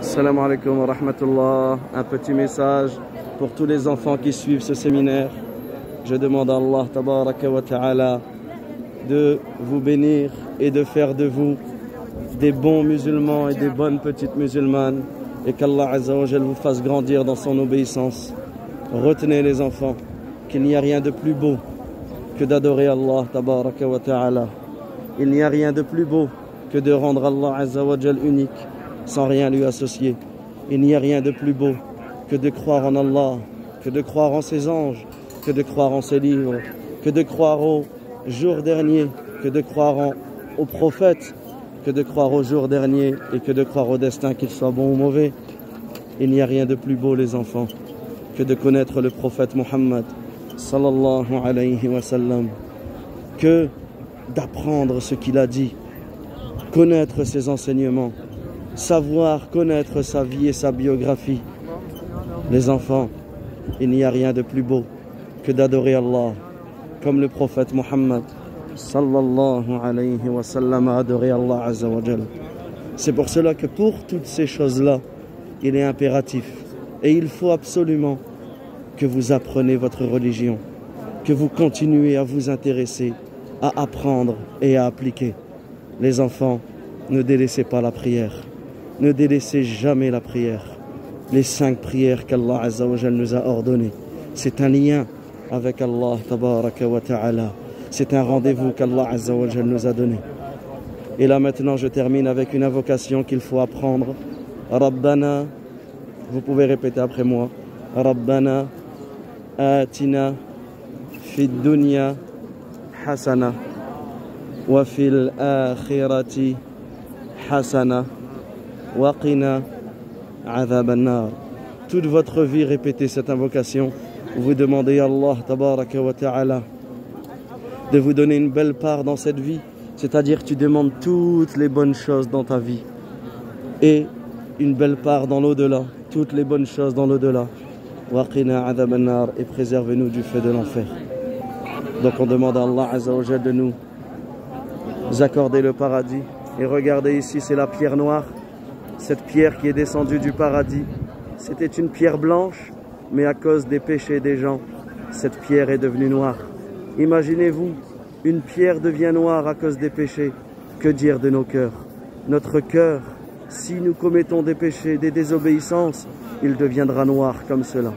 Salam alaikum wa rahmatullah. Un petit message pour tous les enfants qui suivent ce séminaire. Je demande à Allah tabaraka wa ta'ala de vous bénir et de faire de vous des bons musulmans et des bonnes petites musulmanes, et qu'Allah azza wa jal vous fasse grandir dans son obéissance. Retenez les enfants qu'il n'y a rien de plus beau que d'adorer Allah tabaraka wa ta'ala. Il n'y a rien de plus beau que de rendre Allah azza wa jal unique sans rien lui associer. Il n'y a rien de plus beau que de croire en Allah, que de croire en ses anges, que de croire en ses livres, que de croire au jour dernier, que de croire aux prophètes, que de croire au jour dernier et que de croire au destin, qu'il soit bon ou mauvais. Il n'y a rien de plus beau, les enfants, que de connaître le prophète Mohammed sallallahu alayhi wa sallam, que d'apprendre ce qu'il a dit, connaître ses enseignements, savoir connaître sa vie et sa biographie. Les enfants, il n'y a rien de plus beau que d'adorer Allah comme le prophète Mohammed sallallahu alayhi wa sallam a adoré Allah azza wa jal. C'est pour cela que pour toutes ces choses-là, il est impératif et il faut absolument que vous appreniez votre religion, que vous continuez à vous intéresser, à apprendre et à appliquer. Les enfants, ne délaissez pas la prière. Ne délaissez jamais la prière. Les 5 prières qu'Allah azza wa jal nous a ordonnées, c'est un lien avec Allah tabaraka wa ta'ala. C'est un rendez-vous qu'Allah azza wa jal nous a donné. Et là maintenant je termine avec une invocation qu'il faut apprendre. Rabbana, vous pouvez répéter après moi. Rabbana atina fid dunya hasana wa fil akhirati hasana wa qina adhab an-nar. Toute votre vie répétez cette invocation. Vous demandez à Allah tabaraka wa ta'ala de vous donner une belle part dans cette vie, c'est-à-dire tu demandes toutes les bonnes choses dans ta vie et une belle part dans l'au-delà, toutes les bonnes choses dans l'au-delà. Wa qina adhab an-nar, et préservez-nous du feu de l'enfer. Donc on demande à Allah azza wa jal de nous accorder le paradis. Et regardez ici, c'est la pierre noire, cette pierre qui est descendue du paradis. C'était une pierre blanche, mais à cause des péchés des gens, cette pierre est devenue noire. Imaginez-vous, une pierre devient noire à cause des péchés. Que dire de nos cœurs? Notre cœur, si nous commettons des péchés, des désobéissances, il deviendra noir comme cela.